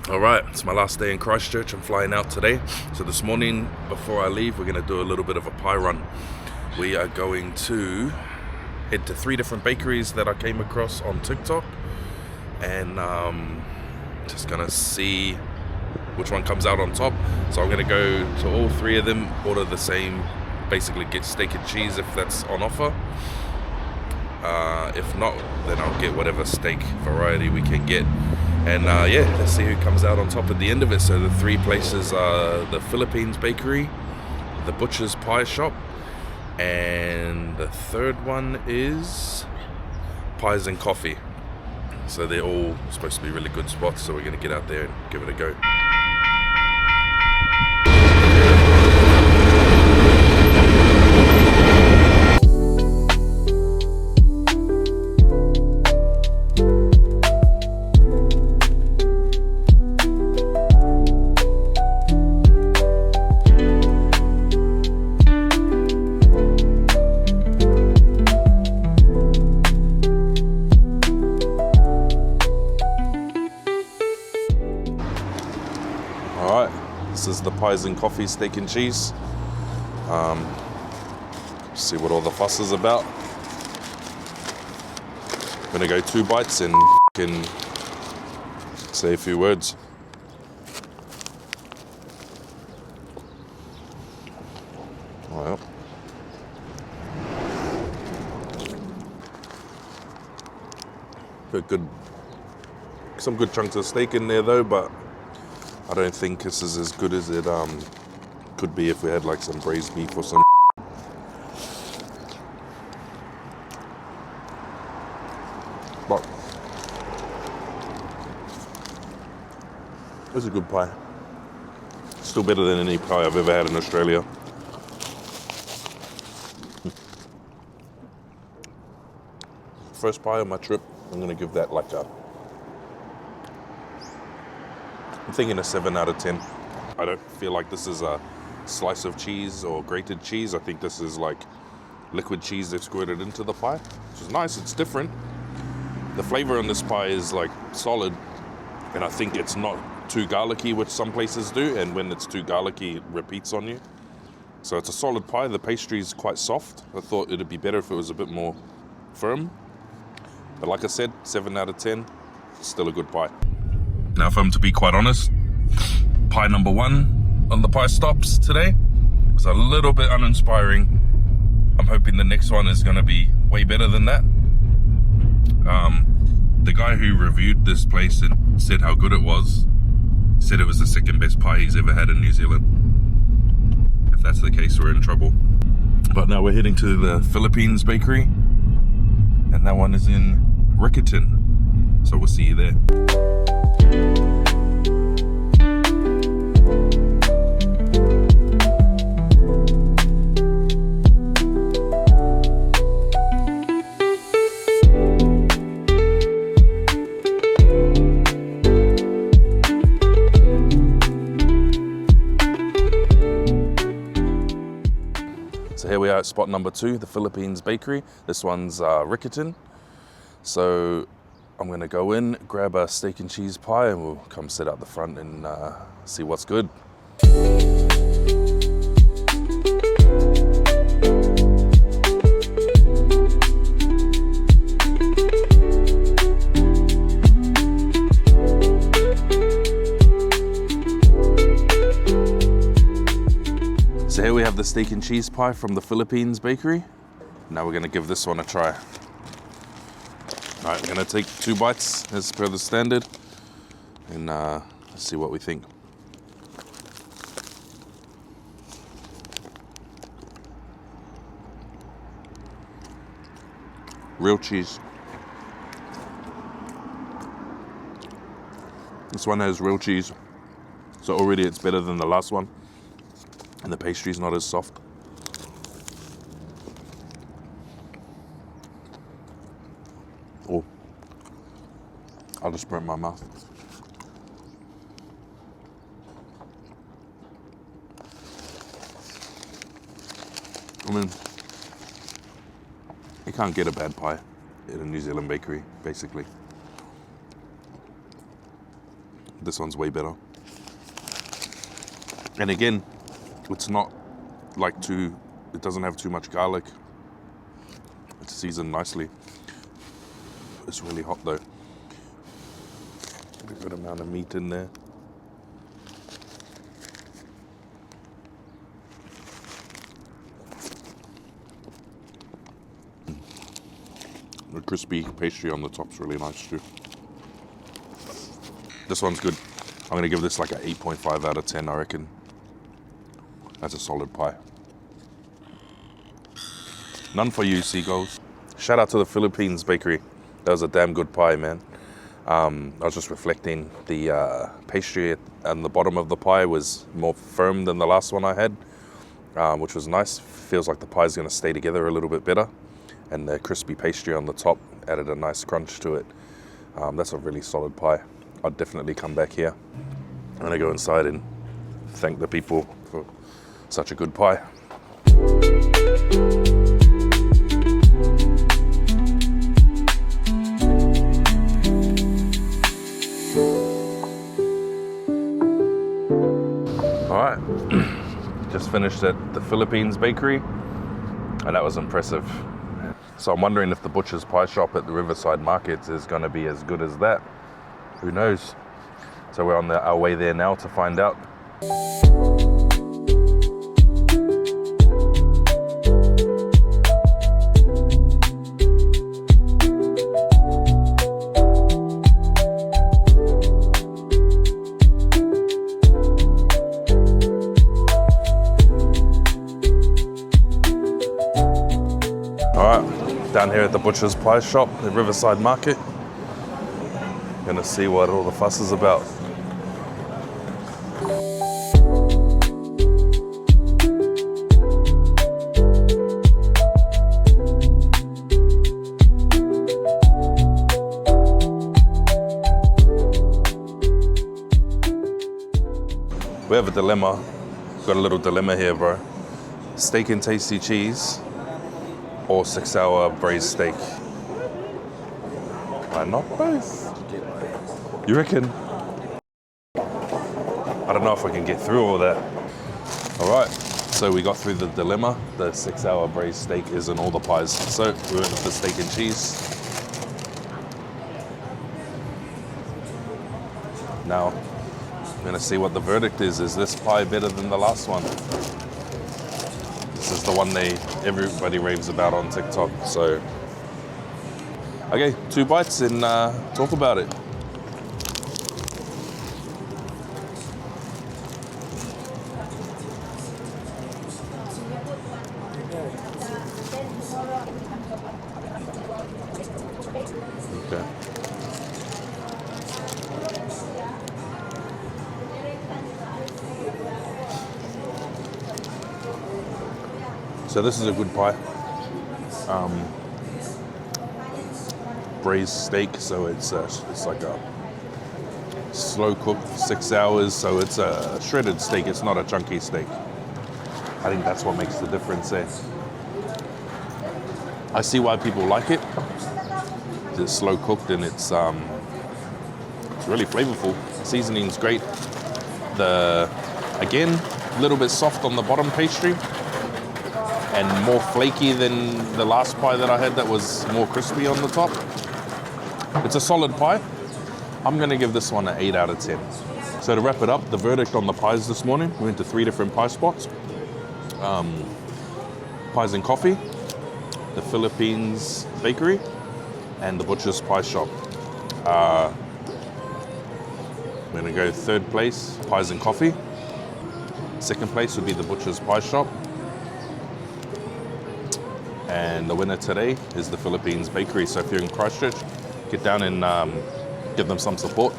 Alright, it's my last day in Christchurch. I'm flying out today. So this morning, before I leave, we're going to do a little bit of a pie run. We are going to head to 3 different bakeries that I came across on TikTok. And just going to see which one comes out on top. So I'm going to go to all 3 of them, order the same, basically get steak and cheese if that's on offer. If not, then I'll get whatever steak variety we can get. And let's see who comes out on top at the end of it. So the 3 places are the Philippines Bakery, the Butcher's Pie Shop, and the third one is Pies and Coffee. So they're all supposed to be really good spots, so we're going to get out there and give it a go. Alright, this is the Pies and Coffee steak and cheese. See what all the fuss is about. I'm gonna go 2 bites and can say a few words. Well, some good chunks of steak in there though, but I don't think this is as good as it could be if we had like some braised beef or some. But it's a good pie. Still better than any pie I've ever had in Australia. First pie on my trip. I'm gonna give that like I'm thinking a 7 out of 10. I don't feel like this is a slice of cheese or grated cheese. I think this is like liquid cheese that's squirted into the pie, which is nice. It's different. The flavor on this pie is like solid, and I think it's not too garlicky, which some places do, and when it's too garlicky, it repeats on you. So it's a solid pie. The pastry is quite soft. I thought it'd be better if it was a bit more firm. But like I said, 7 out of 10, still a good pie. Now, if I'm to be quite honest, pie number 1 on the pie stops today was a little bit uninspiring. I'm hoping the next one is going to be way better than that. The guy who reviewed this place and said how good it was, said it was the 2nd best pie he's ever had in New Zealand. If that's the case, we're in trouble. But now we're heading to the Philippines Bakery, and that one is in Riccarton. So we'll see you there. So here we are at spot number 2, the Philippines Bakery. This one's Riccarton. So I'm gonna go in, grab a steak and cheese pie, and we'll come sit out the front and see what's good. So here we have the steak and cheese pie from the Philippines Bakery. Now we're gonna give this one a try. All right, I'm gonna take 2 bites as per the standard, and see what we think. Real cheese. This one has real cheese, so already it's better than the last one, and the pastry's not as soft. Oh, I just burnt my mouth. I mean, you can't get a bad pie in a New Zealand bakery, basically. This one's way better. And again, it's not like it doesn't have too much garlic. It's seasoned nicely. It's really hot though. A good amount of meat in there. The crispy pastry on the top's really nice too. This one's good. I'm gonna give this like an 8.5 out of 10, I reckon. That's a solid pie. None for you, seagulls. Shout out to the Philippines bakery. That was a damn good pie, man. I was just reflecting, the pastry at the bottom of the pie was more firm than the last one I had, which was nice. Feels like the pie's gonna stay together a little bit better. And the crispy pastry on the top added a nice crunch to it. That's a really solid pie. I'd definitely come back here. I'm gonna go inside and thank the people for such a good pie. All right, just finished at the Philippines bakery, and that was impressive. So I'm wondering if the butcher's pie shop at the Riverside Markets is going to be as good as that. Who knows? So we're on our way there now to find out. Down here at the butcher's pie shop at Riverside Market. Gonna see what all the fuss is about. We have a dilemma. Got a little dilemma here, bro. Steak and tasty cheese or 6-hour braised steak. Why not both? You reckon? I don't know if I can get through all that. All right, so we got through the dilemma. The 6-hour braised steak is in all the pies. So we went with the steak and cheese. Now, I'm gonna see what the verdict is. Is this pie better than the last one? This is the one everybody raves about on TikTok. So, okay, 2 bites and talk about it. Okay. So this is a good pie. Braised steak, so it's like a slow cooked for 6 hours, so it's a shredded steak. It's not a chunky steak. I think that's what makes the difference there. I see why people like it. It's slow cooked and it's really flavorful. Seasoning's great. Again, a little bit soft on the bottom pastry and more flaky than the last pie that I had that was more crispy on the top. It's a solid pie. I'm gonna give this one an 8 out of 10. So to wrap it up, the verdict on the pies this morning, we went to 3 different pie spots. Pies and Coffee, the Philippines Bakery, and the Butcher's Pie Shop. I'm gonna go 3rd place, Pies and Coffee. 2nd place would be the Butcher's Pie Shop. And the winner today is the Philippines Bakery. So if you're in Christchurch, get down and give them some support.